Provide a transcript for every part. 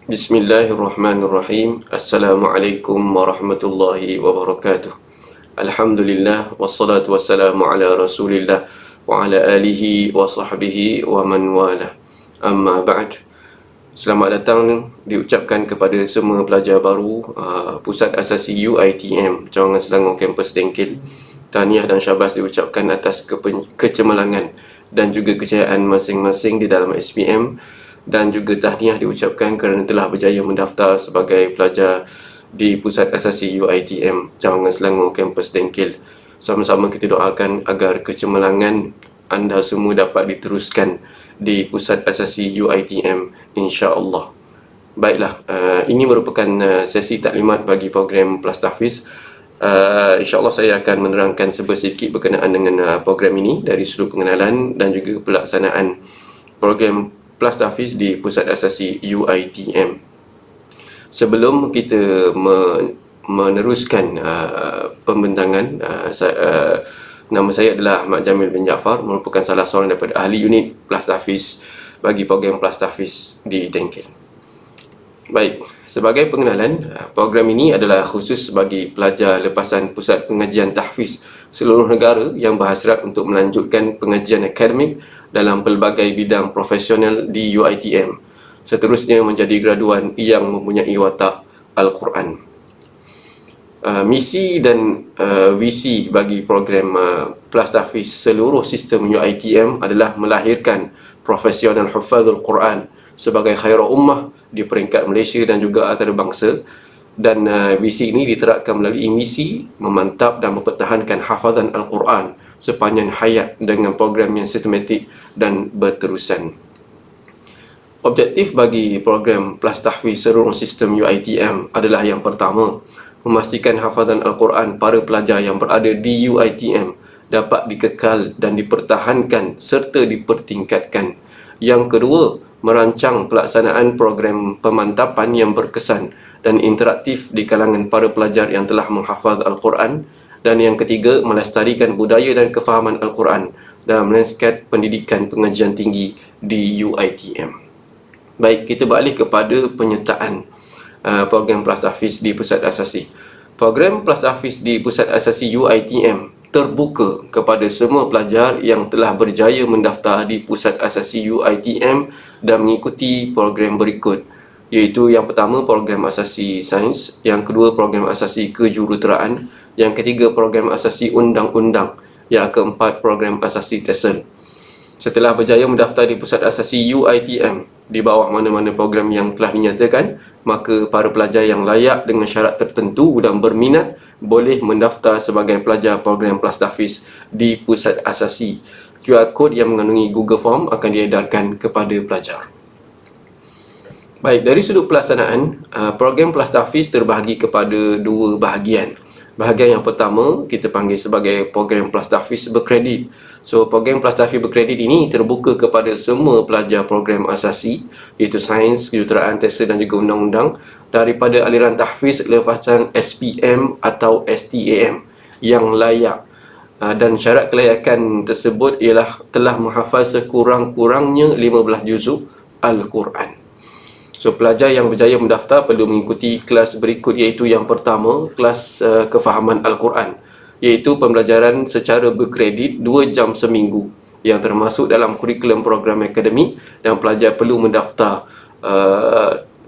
Bismillahirrahmanirrahim. Assalamualaikum warahmatullahi wabarakatuh. Alhamdulillah wassalatu wassalamu ala Rasulillah wa ala alihi wa sahbihi wa man wala. Amma ba'd. Selamat datang diucapkan kepada semua pelajar baru Pusat Asasi UiTM Cawangan Selangor Kampus Dengkil. Tahniah dan syabas diucapkan atas kecemerlangan dan juga kejayaan masing-masing di dalam SPM, dan juga tahniah diucapkan kerana telah berjaya mendaftar sebagai pelajar di Pusat Asasi UiTM Cawangan Selangor Kampus Dengkil. Sama-sama kita doakan agar kecemerlangan anda semua dapat diteruskan di Pusat Asasi UiTM, insya-Allah. Baiklah, ini merupakan sesi taklimat bagi program Plus Tahfiz. InsyaAllah saya akan menerangkan sedikit berkenaan dengan program ini dari sudut pengenalan dan juga pelaksanaan program Plus Tahfiz di Pusat Asasi UiTM. Sebelum kita meneruskan pembentangan, nama saya adalah Ahmad Jamil bin Jaafar, merupakan salah seorang daripada ahli unit Plus Tahfiz bagi program Plus Tahfiz di Dengkil. Baik, sebagai pengenalan, program ini adalah khusus bagi pelajar lepasan Pusat Pengajian Tahfiz seluruh negara yang berhasrat untuk melanjutkan pengajian akademik dalam pelbagai bidang profesional di UiTM, seterusnya menjadi graduan yang mempunyai watak Al-Quran. Misi dan visi bagi program Plus Tahfiz seluruh sistem UiTM adalah melahirkan profesional hufazul Quran sebagai khairul ummah di peringkat Malaysia dan juga antarabangsa, dan visi ini diterapkan melalui misi memantap dan mempertahankan hafazan Al-Quran sepanjang hayat dengan program yang sistematik dan berterusan. Objektif bagi program Plus Tahfiz seluruh sistem UiTM adalah yang pertama, memastikan hafazan Al-Quran para pelajar yang berada di UiTM dapat dikekal dan dipertahankan serta dipertingkatkan. Yang kedua, merancang pelaksanaan program pemantapan yang berkesan dan interaktif di kalangan para pelajar yang telah menghafaz Al-Quran. Dan yang ketiga, melestarikan budaya dan kefahaman Al-Quran dalam landscape pendidikan pengajian tinggi di UiTM. Baik, kita beralih kepada penyertaan program Plus Tahfiz di Pusat Asasi. Program Plus Tahfiz di Pusat Asasi UiTM terbuka kepada semua pelajar yang telah berjaya mendaftar di Pusat Asasi UiTM dan mengikuti program berikut, iaitu yang pertama program asasi sains, yang kedua program asasi kejuruteraan, yang ketiga program asasi undang-undang, yang keempat program asasi TESOL. Setelah berjaya mendaftar di Pusat Asasi UiTM di bawah mana-mana program yang telah dinyatakan, maka para pelajar yang layak dengan syarat tertentu dan berminat boleh mendaftar sebagai pelajar program Plus Tahfiz di Pusat Asasi. QR Code yang mengandungi Google Form akan diedarkan kepada pelajar. Baik, dari sudut pelaksanaan, program Plus Tahfiz terbahagi kepada dua bahagian. Bahagian yang pertama kita panggil sebagai program Plus Tahfiz berkredit. So, program Plus Tahfiz berkredit ini terbuka kepada semua pelajar program asasi, iaitu sains, kejuruteraan, TESOL dan juga undang-undang, daripada aliran tahfiz lepasan SPM atau STAM yang layak. Dan syarat kelayakan tersebut ialah telah menghafal sekurang-kurangnya 15 juzuk Al-Quran. So, pelajar yang berjaya mendaftar perlu mengikuti kelas berikut, iaitu yang pertama, kelas kefahaman Al-Quran, iaitu pembelajaran secara berkredit 2 jam seminggu yang termasuk dalam kurikulum program akademik, dan pelajar perlu mendaftar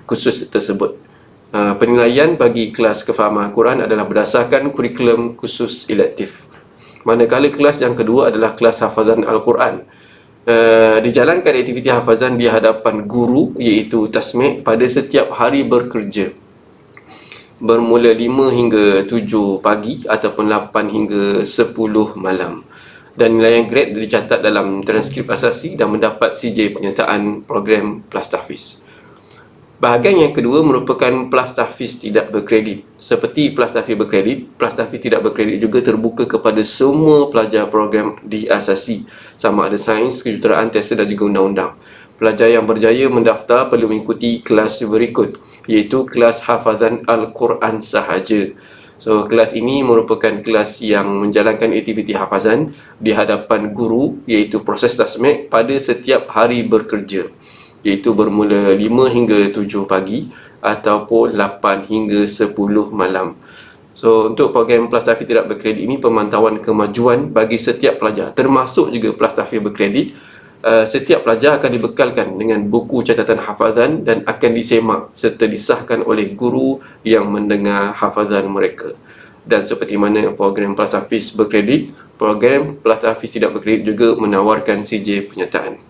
khusus tersebut. Penilaian bagi kelas kefahaman Al-Quran adalah berdasarkan kurikulum khusus elektif. Manakala kelas yang kedua adalah kelas hafazan Al-Quran. Dijalankan aktiviti hafazan di hadapan guru, iaitu tasmik, pada setiap hari bekerja bermula 5 hingga 7 pagi ataupun 8 hingga 10 malam, dan nilai grade dicatat dalam transkrip asasi dan mendapat CJ penyertaan program Plus Tahfiz. Bahagian yang kedua merupakan Plus Tahfiz tidak berkredit. Seperti Plus Tahfiz berkredit, Plus Tahfiz tidak berkredit juga terbuka kepada semua pelajar program di asasi, sama ada sains, kejuruteraan, TESOL dan juga undang-undang. Pelajar yang berjaya mendaftar perlu mengikuti kelas berikut, iaitu kelas hafazan Al-Quran sahaja. So, kelas ini merupakan kelas yang menjalankan aktiviti hafazan di hadapan guru, iaitu proses tasmik pada setiap hari bekerja, iaitu bermula 5 hingga 7 pagi ataupun 8 hingga 10 malam. So, untuk program PLAS TAFIZ tidak berkredit ini, pemantauan kemajuan bagi setiap pelajar, termasuk juga PLAS TAFIZ berkredit. Setiap pelajar akan dibekalkan dengan buku catatan hafazan dan akan disemak serta disahkan oleh guru yang mendengar hafazan mereka. Dan seperti mana program PLAS TAFIZ berkredit, program PLAS TAFIZ tidak berkredit juga menawarkan CJ penyertaan.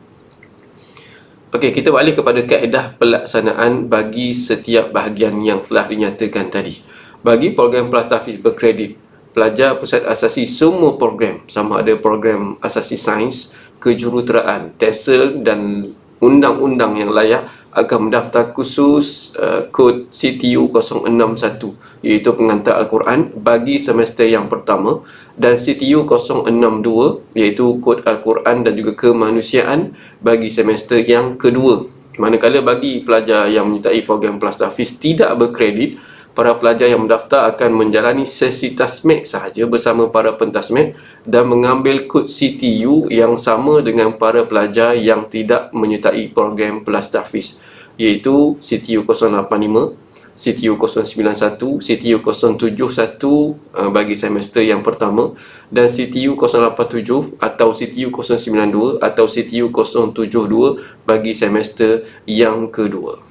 Okey, kita balik kepada kaedah pelaksanaan bagi setiap bahagian yang telah dinyatakan tadi. Bagi program PLAS TAFIZ berkredit, pelajar pusat asasi semua program, sama ada program asasi sains, kejuruteraan, TESOL dan undang-undang yang layak, akan mendaftar khusus kod CTU 061, iaitu pengantar Al-Quran bagi semester yang pertama, dan CTU 062 iaitu kod Al-Quran dan juga kemanusiaan bagi semester yang kedua. Manakala bagi pelajar yang menyertai program PLAS TAFIZ tidak berkredit, para pelajar yang mendaftar akan menjalani sesi tasmik sahaja bersama para pentasmik dan mengambil kod CTU yang sama dengan para pelajar yang tidak menyertai program PLAS TAFIZ, iaitu CTU 085, CTU 091, CTU 071 bagi semester yang pertama, dan CTU 087 atau CTU 092 atau CTU 072 bagi semester yang kedua.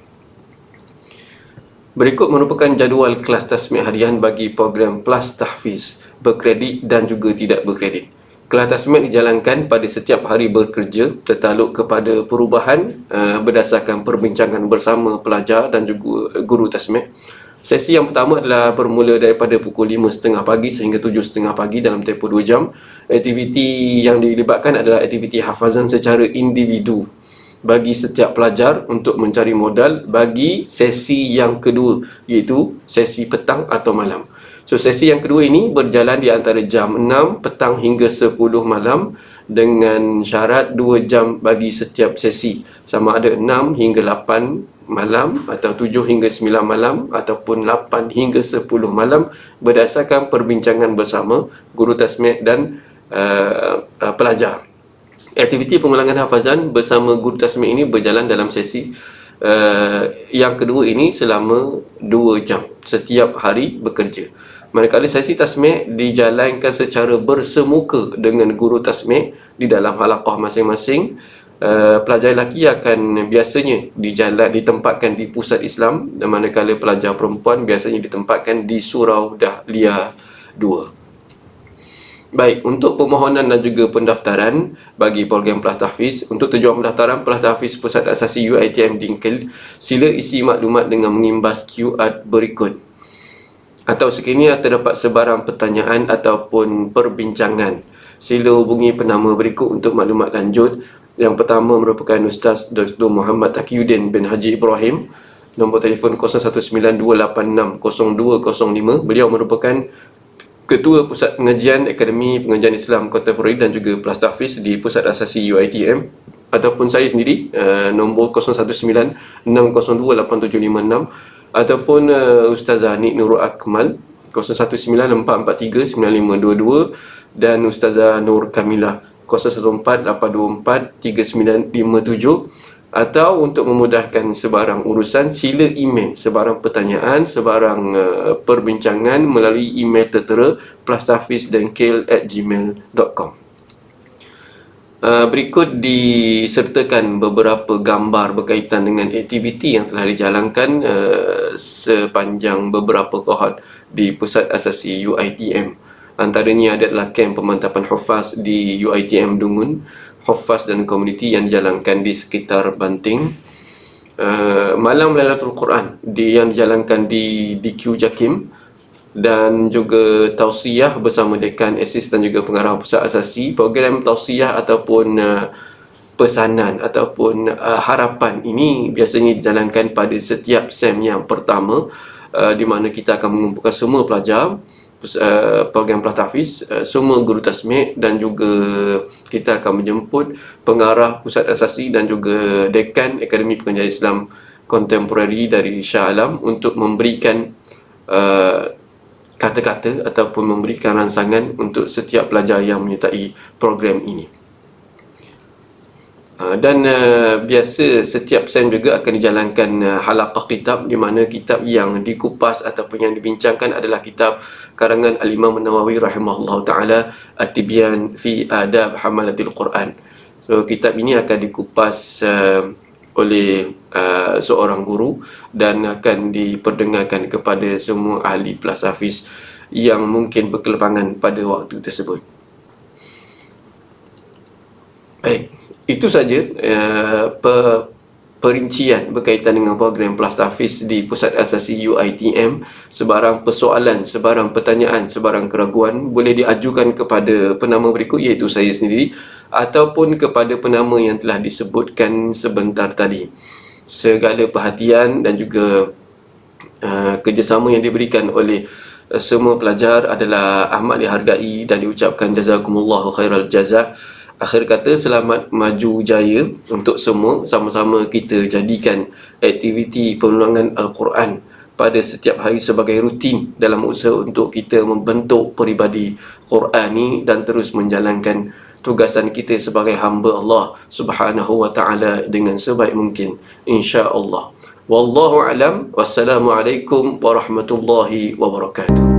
Berikut merupakan jadual kelas tasmik harian bagi program PLAS TAFIZ berkredit dan juga tidak berkredit. Kelas tasmik dijalankan pada setiap hari bekerja tertaluk kepada perubahan berdasarkan perbincangan bersama pelajar dan juga guru tasmik. Sesi yang pertama adalah bermula daripada pukul 5.30 pagi sehingga 7.30 pagi dalam tempoh 2 jam. Aktiviti yang dilibatkan adalah aktiviti hafazan secara individu bagi setiap pelajar untuk mencari modal bagi sesi yang kedua, iaitu sesi petang atau malam. So, sesi yang kedua ini berjalan di antara jam 6 petang hingga 10 malam dengan syarat 2 jam bagi setiap sesi, sama ada 6 hingga 8 malam atau 7 hingga 9 malam ataupun 8 hingga 10 malam berdasarkan perbincangan bersama guru tasmik dan pelajar. Aktiviti pengulangan hafazan bersama guru tasmik ini berjalan dalam sesi yang kedua ini selama 2 jam setiap hari bekerja. Manakala sesi tasmik dijalankan secara bersemuka dengan guru tasmik di dalam halaqah masing-masing, pelajar lelaki akan biasanya ditempatkan di pusat Islam, dan manakala pelajar perempuan biasanya ditempatkan di Surau Dahlia 2. Baik, untuk permohonan dan juga pendaftaran bagi program PLAS TAFIZ, untuk tujuan pendaftaran PLAS TAFIZ Pusat Asasi UiTM Dinkel, sila isi maklumat dengan mengimbas QR berikut. Atau sekiranya terdapat sebarang pertanyaan ataupun perbincangan, sila hubungi penama berikut untuk maklumat lanjut. Yang pertama merupakan Ustaz Dr. Muhammad Taqiyuddin bin Haji Ibrahim, nombor telefon 0192860205. Beliau merupakan Ketua Pusat Pengajian Akademi Pengajian Islam Kontemporari dan juga PLAS TAFIZ di Pusat Asasi UiTM, ataupun saya sendiri nombor 0196028756, ataupun Ustazah Nik Nurul Akmal 0194439522, dan Ustazah Nur Kamilah 0148243957. Atau untuk memudahkan sebarang urusan, sila email sebarang pertanyaan, sebarang perbincangan melalui email tertera plastafizdenkel@gmail.com. Berikut disertakan beberapa gambar berkaitan dengan aktiviti yang telah dijalankan sepanjang beberapa kohort di Pusat Asasi UiTM. Antaranya adalah kem pemantapan hufaz di UiTM Dungun, hufaz dan komuniti yang dijalankan di sekitar Banting, Malam Lailatul Quran yang dijalankan di DQ Jakim, dan juga tausiah bersama dekan, asis dan juga pengarah pusat asasi. Program tausiah ataupun pesanan ataupun harapan ini biasanya dijalankan pada setiap SEM yang pertama, di mana kita akan mengumpulkan semua pelajar program PLAS TAFIZ, semua guru tasmik dan juga kita akan menjemput pengarah Pusat Asasi dan juga Dekan Akademi Pengajian Islam Kontemporari dari Shah Alam untuk memberikan kata-kata ataupun memberikan rangsangan untuk setiap pelajar yang menyertai program ini. Dan biasa setiap sen juga akan dijalankan halaqah kitab, di mana kitab yang dikupas ataupun yang dibincangkan adalah kitab karangan Al-Imam An-Nawawi rahimahullah ta'ala, At-Tibyan fi Adab Hamalatil Quran. So kitab ini akan dikupas oleh seorang guru dan akan diperdengarkan kepada semua ahli plus hafiz yang mungkin berkelepangan pada waktu tersebut. Baik, itu saja perincian berkaitan dengan program Plus Tahfiz di Pusat Asasi UiTM. Sebarang persoalan, sebarang pertanyaan, sebarang keraguan boleh diajukan kepada penama berikut, iaitu saya sendiri, ataupun kepada penama yang telah disebutkan sebentar tadi. Segala perhatian dan juga kerjasama yang diberikan oleh semua pelajar adalah amat dihargai dan diucapkan jazakumullahu khairal jazak. Akhir kata, selamat maju jaya untuk semua. Sama-sama kita jadikan aktiviti penulangan Al-Quran pada setiap hari sebagai rutin dalam usaha untuk kita membentuk peribadi Qurani dan terus menjalankan tugasan kita sebagai hamba Allah Subhanahu wa ta'ala dengan sebaik mungkin, insya-Allah. Wallahu a'lam. Wassalamualaikum warahmatullahi wabarakatuh.